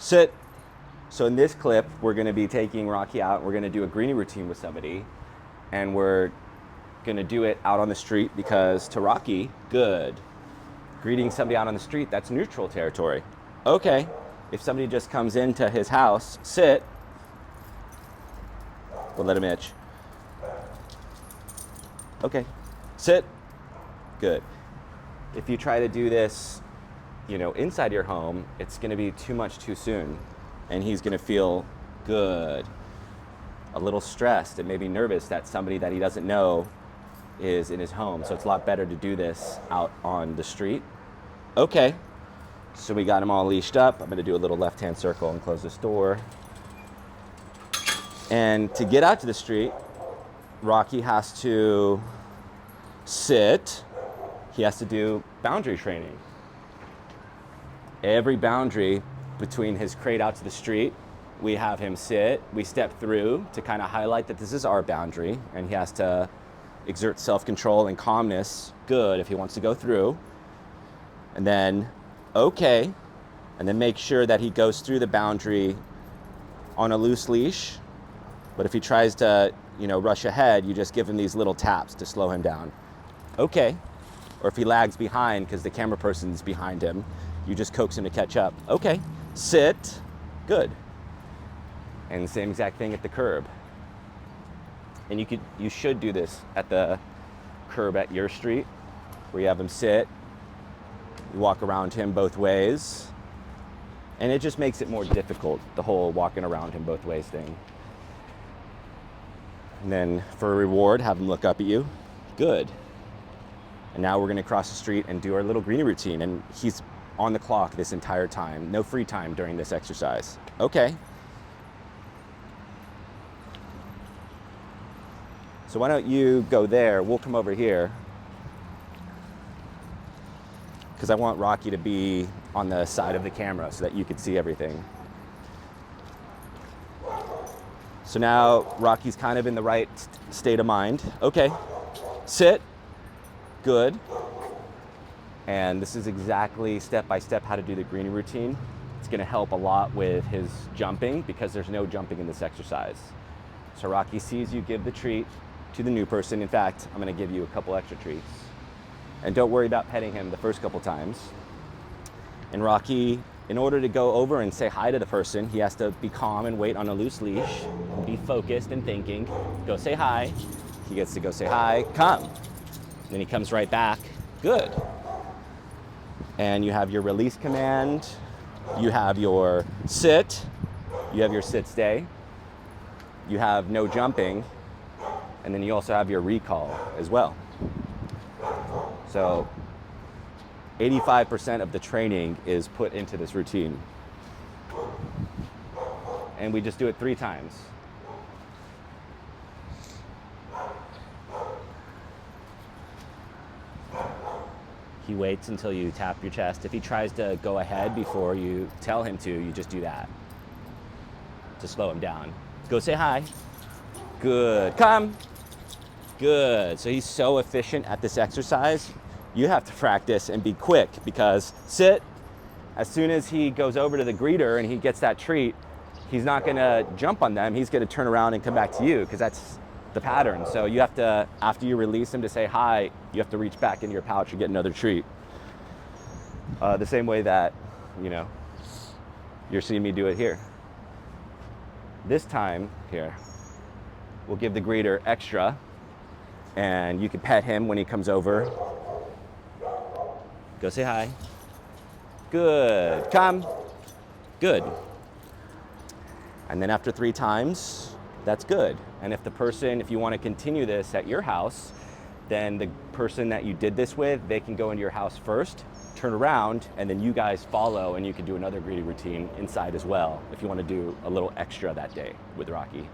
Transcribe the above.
Sit. So in this clip, we're going to be taking Rocky out. We're going to do a greenie routine with somebody. And we're going to do it out on the street because to Rocky, good. Greeting somebody out on the street, that's neutral territory. Okay, if somebody just comes into his house, sit. We'll let him itch. Okay, sit. Good. If you try to do this, inside your home, it's going to be too much too soon. And he's going to feel good, a little stressed and maybe nervous that somebody that he doesn't know is in his home. So it's a lot better to do this out on the street. Okay, so we got him all leashed up. I'm going to do a little left-hand circle and close this door. And to get out to the street, Rocky has to sit. He has to do boundary training. Every boundary between his crate out to the street, we have him sit. We step through to kind of highlight that this is our boundary, and he has to exert self-control and calmness, good, if he wants to go through. And then, okay, and then make sure that he goes through the boundary on a loose leash. But if he tries to, rush ahead, you just give him these little taps to slow him down. Okay. Or if he lags behind because the camera person's behind him, you just coax him to catch up. Okay. Sit. Good. And the same exact thing at the curb. And you should do this at the curb at your street, where you have him sit. You walk around him both ways. And it just makes it more difficult, the whole walking around him both ways thing. And then for a reward, have him look up at you. Good. And now we're going to cross the street and do our little greenie routine. And he's on the clock this entire time. No free time during this exercise. Okay. So why don't you go there? We'll come over here. Because I want Rocky to be on the side of the camera so that you can see everything. So now Rocky's kind of in the right state of mind. Okay, sit, good. And this is exactly step by step how to do the greenie routine. It's gonna help a lot with his jumping because there's no jumping in this exercise. So Rocky sees you give the treat to the new person. In fact, I'm gonna give you a couple extra treats. And don't worry about petting him the first couple times. And Rocky, in order to go over and say hi to the person, he has to be calm and wait on a loose leash, be focused and thinking, go say hi. He gets to go say hi, come. Then he comes right back, good. And you have your release command, you have your sit, you have your sit stay, you have no jumping, and then you also have your recall as well. So 85% of the training is put into this routine. And we just do it 3 times. He waits until you tap your chest. If he tries to go ahead before you tell him to, you just do that to slow him down. Go say hi. Good. Come. Good. So he's so efficient at this exercise. You have to practice and be quick because sit. As soon as he goes over to the greeter and he gets that treat, he's not going to jump on them. He's going to turn around and come back to you because that's the pattern. So you have to, after you release him to say hi, you have to reach back into your pouch and get another treat. The same way that, you're seeing me do it here. This time, here, we'll give the greeter extra and you can pet him when he comes over. Go say hi. Good. Come. Good. And then after 3 times, that's good. And if you want to continue this at your house, then the person that you did this with, they can go into your house first, turn around, and then you guys follow and you can do another greenie routine inside as well if you want to do a little extra that day with Rocky.